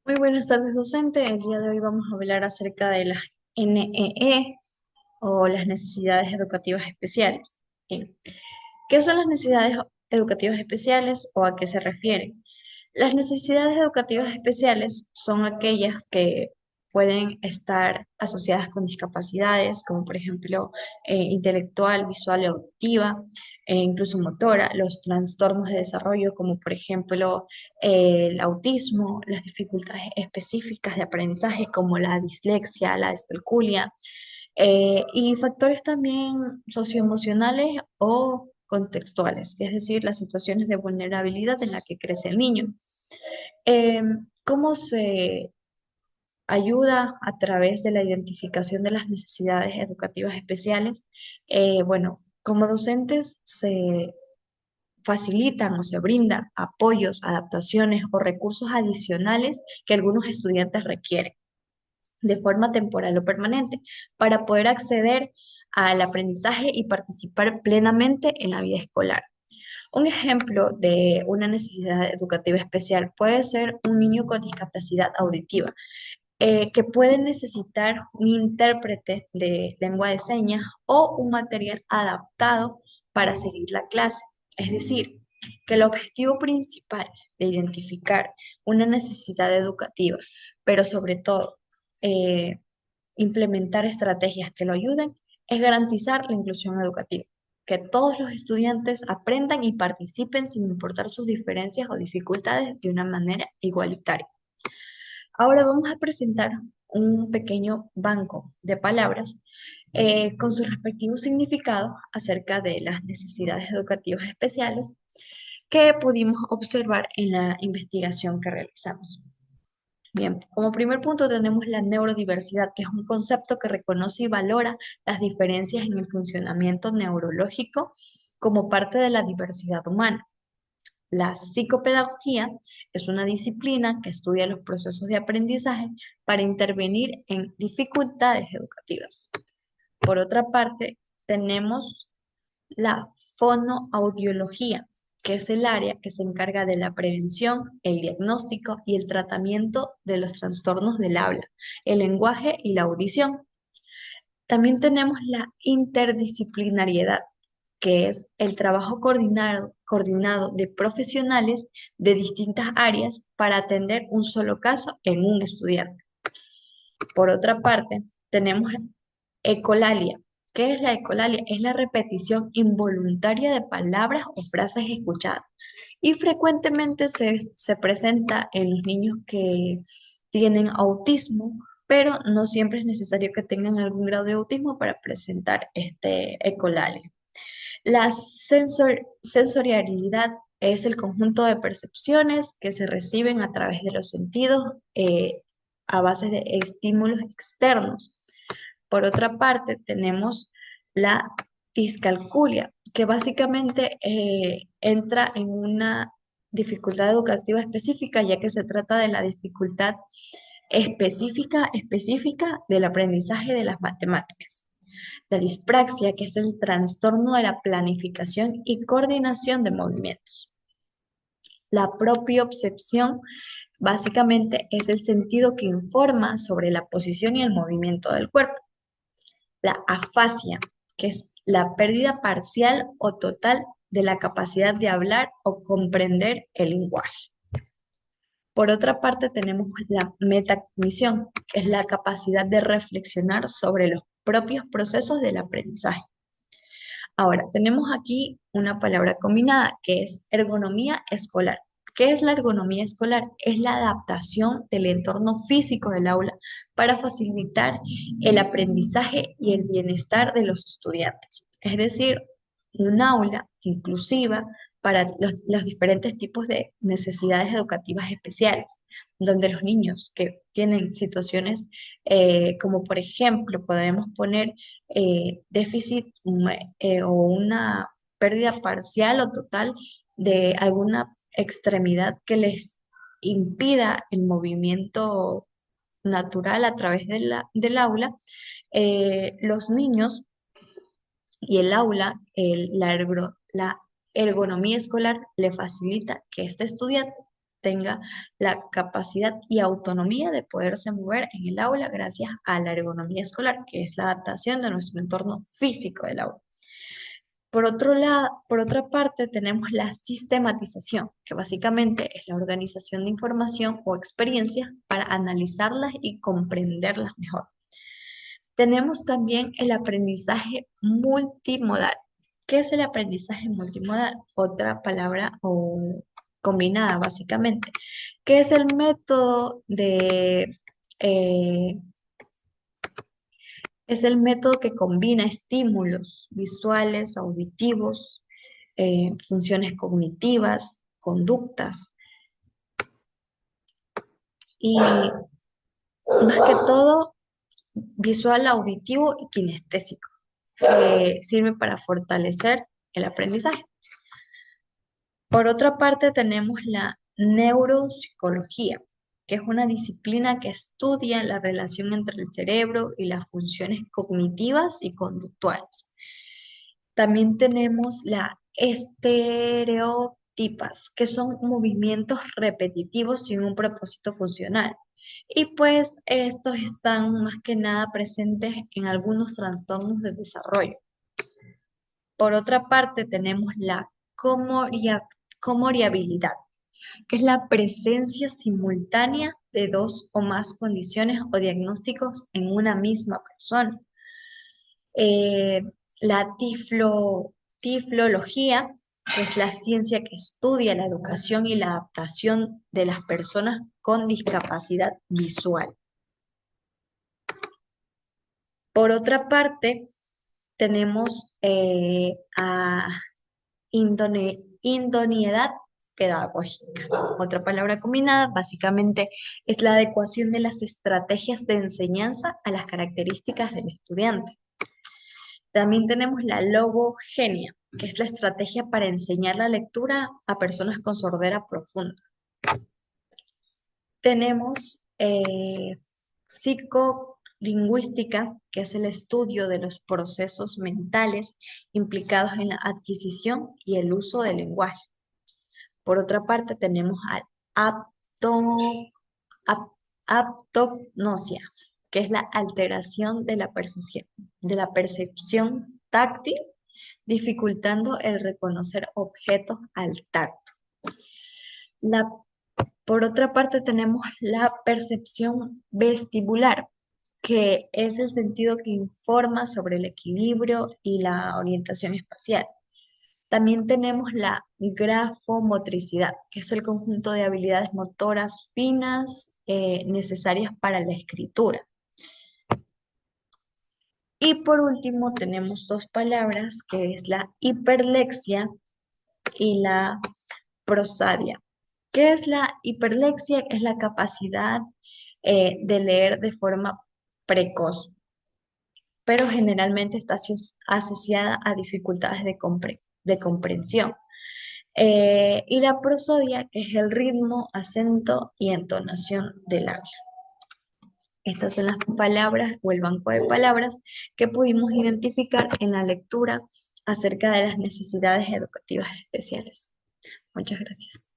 Muy buenas tardes, docente. El día de hoy vamos a hablar acerca de las NEE o las necesidades educativas especiales. Bien, ¿qué son las necesidades educativas especiales o a qué se refieren? Las necesidades educativas especiales son aquellas que pueden estar asociadas con discapacidades, como por ejemplo intelectual, visual y auditiva, e incluso motora, los trastornos de desarrollo, como por ejemplo el autismo, las dificultades específicas de aprendizaje, como la dislexia, la descalculia, y factores también socioemocionales o contextuales, es decir, las situaciones de vulnerabilidad en la que crece el niño. Eh, ¿Cómo se ayuda a través de la identificación de las necesidades educativas especiales? Bueno, como docentes se facilitan o se brindan apoyos, adaptaciones o recursos adicionales que algunos estudiantes requieren de forma temporal o permanente para poder acceder al aprendizaje y participar plenamente en la vida escolar. Un ejemplo de una necesidad educativa especial puede ser un niño con discapacidad auditiva, que puede necesitar un intérprete de lengua de señas o un material adaptado para seguir la clase. Es decir, que el objetivo principal de identificar una necesidad educativa, pero sobre todo eh, implementar estrategias que lo ayuden, es garantizar la inclusión educativa, que todos los estudiantes aprendan y participen sin importar sus diferencias o dificultades de una manera igualitaria. Ahora vamos a presentar un pequeño banco de palabras con sus respectivos significados acerca de las necesidades educativas especiales que pudimos observar en la investigación que realizamos. Bien, como primer punto tenemos la neurodiversidad, que es un concepto que reconoce y valora las diferencias en el funcionamiento neurológico como parte de la diversidad humana. La psicopedagogía es una disciplina que estudia los procesos de aprendizaje para intervenir en dificultades educativas. Por otra parte, tenemos la fonoaudiología, que es el área que se encarga de la prevención, el diagnóstico y el tratamiento de los trastornos del habla, el lenguaje y la audición. También tenemos la interdisciplinariedad, que es el trabajo coordinado de profesionales de distintas áreas para atender un solo caso en un estudiante. Por otra parte, tenemos ecolalia. ¿Qué es la ecolalia? Es la repetición involuntaria de palabras o frases escuchadas y frecuentemente se presenta en los niños que tienen autismo, pero no siempre es necesario que tengan algún grado de autismo para presentar este ecolalia. La sensorialidad es el conjunto de percepciones que se reciben a través de los sentidos a base de estímulos externos. Por otra parte, tenemos la discalculia, que básicamente entra en una dificultad educativa específica, ya que se trata de la dificultad específica del aprendizaje de las matemáticas. La dispraxia, que es el trastorno de la planificación y coordinación de movimientos. La propiocepción básicamente es el sentido que informa sobre la posición y el movimiento del cuerpo. La afasia, que es la pérdida parcial o total de la capacidad de hablar o comprender el lenguaje. Por otra parte, tenemos la metacognición, que es la capacidad de reflexionar sobre los propios procesos del aprendizaje. Ahora, tenemos aquí una palabra combinada que es ergonomía escolar. ¿Qué es la ergonomía escolar? Es la adaptación del entorno físico del aula para facilitar el aprendizaje y el bienestar de los estudiantes. Es decir, un aula inclusiva para los diferentes tipos de necesidades educativas especiales, donde los niños que tienen situaciones como por ejemplo podemos poner déficit o una pérdida parcial o total de alguna extremidad que les impida el movimiento natural a través de del aula, los niños y el aula, la ergonomía escolar le facilita que este estudiante tenga la capacidad y autonomía de poderse mover en el aula gracias a la ergonomía escolar, que es la adaptación de nuestro entorno físico del aula. Por otro lado, por otra parte, tenemos la sistematización, que básicamente es la organización de información o experiencias para analizarlas y comprenderlas mejor. Tenemos también el aprendizaje multimodal. ¿Qué es el aprendizaje multimodal? Otra palabra o combinada básicamente, que es el método eh, es el método que combina estímulos visuales, auditivos, funciones cognitivas, conductas y más que todo visual, auditivo y kinestésico, que sirve para fortalecer el aprendizaje. Por otra parte, tenemos la neuropsicología, que es una disciplina que estudia la relación entre el cerebro y las funciones cognitivas y conductuales. También tenemos la estereotipas, que son movimientos repetitivos sin un propósito funcional. Y pues estos están más que nada presentes en algunos trastornos de desarrollo. Por otra parte, tenemos la comoriabilidad, que es la presencia simultánea de dos o más condiciones o diagnósticos en una misma persona. eh, la tiflología, que es la ciencia que estudia la educación y la adaptación de las personas con discapacidad visual. Por otra parte, tenemos a idoneidad pedagógica. Otra palabra combinada básicamente es la adecuación de las estrategias de enseñanza a las características del estudiante. También tenemos la logogenia, que es la estrategia para enseñar la lectura a personas con sordera profunda. Tenemos psicolingüística, que es el estudio de los procesos mentales implicados en la adquisición y el uso del lenguaje. Por otra parte, tenemos al apto, ap- aptognosia, que es la alteración de la percepción táctil, dificultando el reconocer objetos al tacto. La, por otra parte, tenemos la percepción vestibular, que es el sentido que informa sobre el equilibrio y la orientación espacial. También tenemos la grafomotricidad, que es el conjunto de habilidades motoras finas necesarias para la escritura. Y por último tenemos dos palabras, que es la hiperlexia y la prosadia. ¿Qué es la hiperlexia? Es la capacidad de leer de forma precoz, pero generalmente está asociada a dificultades de comprensión. Y la prosodia, que es el ritmo, acento y entonación del habla. Estas son las palabras o el banco de palabras que pudimos identificar en la lectura acerca de las necesidades educativas especiales. Muchas gracias.